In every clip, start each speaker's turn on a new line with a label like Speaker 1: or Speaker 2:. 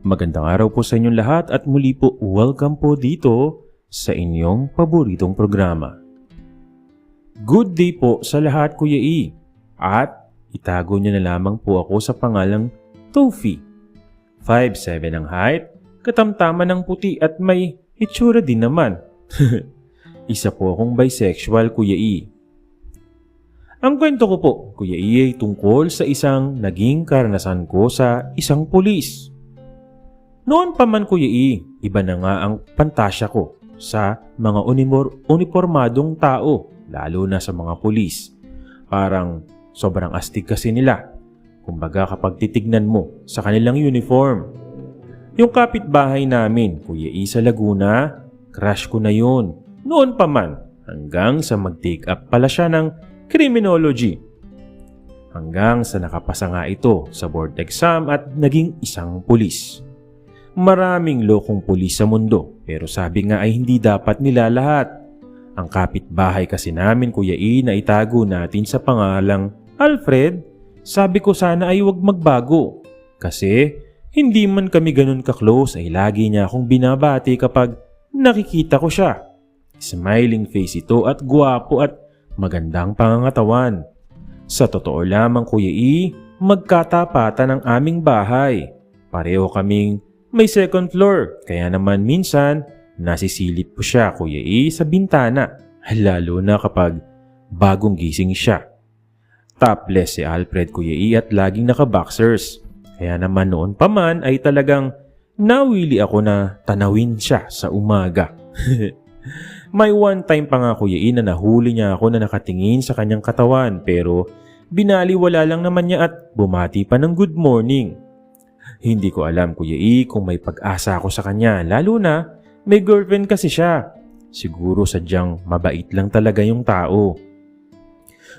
Speaker 1: Magandang araw po sa inyong lahat at muli po welcome po dito sa inyong paboritong programa. Good day po sa lahat, Kuya E. At itago niyo na lamang po ako sa pangalang Tofi. 5'7" ang height, katamtaman ng puti at may itsura din naman. Isa po akong bisexual, Kuya E. Ang kwento ko po, Kuya E, ay tungkol sa isang naging karanasan ko sa isang pulis. Noon pa man, Kuya E, iba na nga ang pantasya ko sa mga uniformadong tao, lalo na sa mga pulis. Parang sobrang astig kasi nila. Kumbaga kapag titignan mo sa kanilang uniform. Yung kapitbahay namin, Kuya E, sa Laguna, crush ko na yun. Noon pa man, hanggang sa mag-take up pala siya ng criminology. Hanggang sa nakapasa nga ito sa board exam at naging isang pulis. Maraming lokong pulis sa mundo, pero sabi nga ay hindi dapat nila lahat. Ang kapitbahay kasi namin, Kuya E, na itago natin sa pangalang Alfred, sabi ko sana ay huwag magbago. Kasi hindi man kami ganun ka-close ay lagi niya akong binabati kapag nakikita ko siya. Smiling face ito at guwapo at magandang pangangatawan. Sa totoo lamang, Kuya E, magkatapatan ang aming bahay. Pareho kaming may second floor, kaya naman minsan nasisilip ko siya, Kuya E, sa bintana, lalo na kapag bagong gising siya. Topless si Alfred, Kuya E, at laging naka-boxers, kaya naman noon pa man ay talagang nawili ako na tanawin siya sa umaga. May one time pa nga, Kuya E, na nahuli niya ako na nakatingin sa kanyang katawan pero binaliwala lang naman niya at bumati pa ng good morning. Hindi ko alam, Kuya E, kung may pag-asa ako sa kanya, lalo na may girlfriend kasi siya. Siguro sadyang mabait lang talaga yung tao.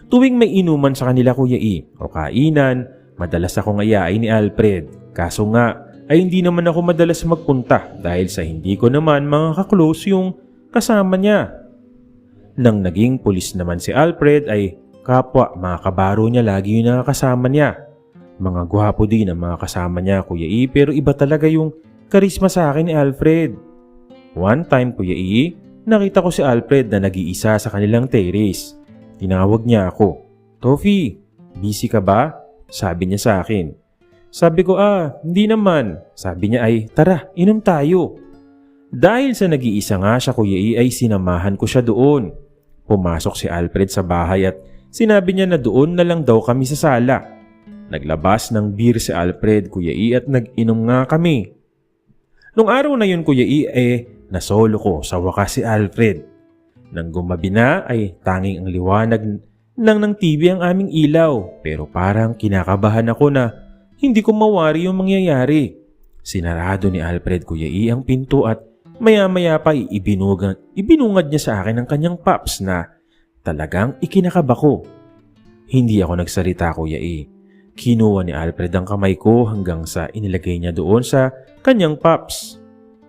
Speaker 1: Tuwing may inuman sa kanila, Kuya E, o kainan, madalas akong ayain ni Alfred. Kaso nga ay hindi naman ako madalas magpunta dahil sa hindi ko naman mga kaklose yung kasama niya. Nang naging pulis naman si Alfred ay kapwa mga kabaro niya lagi yung nakakasama niya. Mga gwapo din ang mga kasama niya, Kuya E, pero iba talaga yung karisma sa akin ni Alfred. One time, Kuya E, nakita ko si Alfred na nag-iisa sa kanilang terrace. Tinawag niya ako. "Tofi, busy ka ba?" Sabi niya sa akin. Sabi ko, hindi naman. Sabi niya ay, "Tara, inom tayo." Dahil sa nag-iisa nga siya, Kuya E, ay sinamahan ko siya doon. Pumasok si Alfred sa bahay at sinabi niya na doon na lang daw kami sa sala. Naglabas ng beer si Alfred, Kuya E, at nag-inom nga kami. Nung araw na yun, Kuya E, nasolo ko sa wakas si Alfred. Nang gumabi na ay tanging ang liwanag ng TV ang aming ilaw, pero parang kinakabahan ako na hindi ko mawari yung mangyayari. Sinarado ni Alfred, Kuya E, ang pinto at maya-maya pa ibinungad niya sa akin ang kanyang pops na talagang ikinakaba ko. Hindi ako nagsalita, Kuya E. Kinuha ni Alfred ang kamay ko hanggang sa inilagay niya doon sa kanyang pops.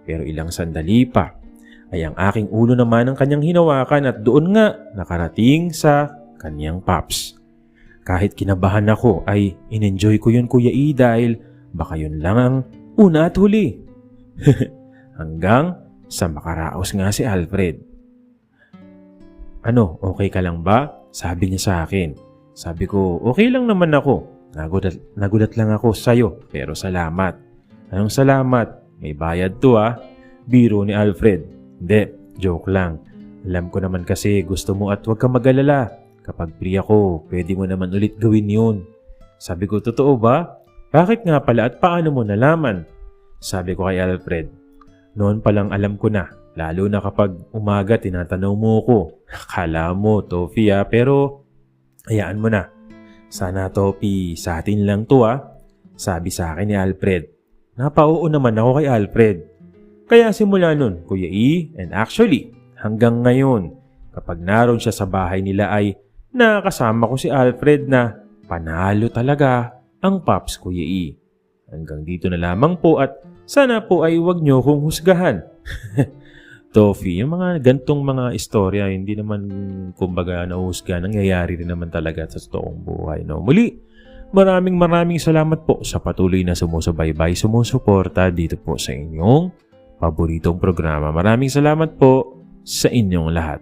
Speaker 1: Pero ilang sandali pa ay ang aking ulo naman ang kanyang hinawakan at doon nga nakarating sa kanyang pops. Kahit kinabahan ako ay in-enjoy ko yun, Kuya E, dahil baka yun lang ang una at huli. Hanggang sa makaraos nga si Alfred. "Ano, okay ka lang ba?" Sabi niya sa akin. Sabi ko, "Okay lang naman ako. Nagulat lang ako sa'yo, pero salamat." "Anong salamat? May bayad to Biro ni Alfred. "Hindi, joke lang. Alam ko naman kasi gusto mo at huwag kang mag-alala. Kapag free ako, pwede mo naman ulit gawin yun." Sabi ko, "Totoo ba? Bakit nga pala at paano mo nalaman?" Sabi ko kay Alfred, "Noon palang alam ko na, lalo na kapag umaga tinatanong mo ko. Akala mo, Tofi pero hayaan mo na. Sana, Tofi, sa atin lang to sabi sa akin ni Alfred. Napauo naman ako kay Alfred. Kaya simula nun, Kuya E, and actually, hanggang ngayon, kapag naroon siya sa bahay nila ay nakakasama ko si Alfred na panalo talaga ang Pops, Kuya E. Hanggang dito na lamang po at sana po ay huwag niyo kong husgahan. Tofi, yung mga gantong mga istorya, hindi naman kumbaga nahusga, nangyayari rin naman talaga sa totoong buhay. No? Muli, Maraming salamat po sa patuloy na sumusubaybay, sumusuporta dito po sa inyong paboritong programa. Maraming salamat po sa inyong lahat.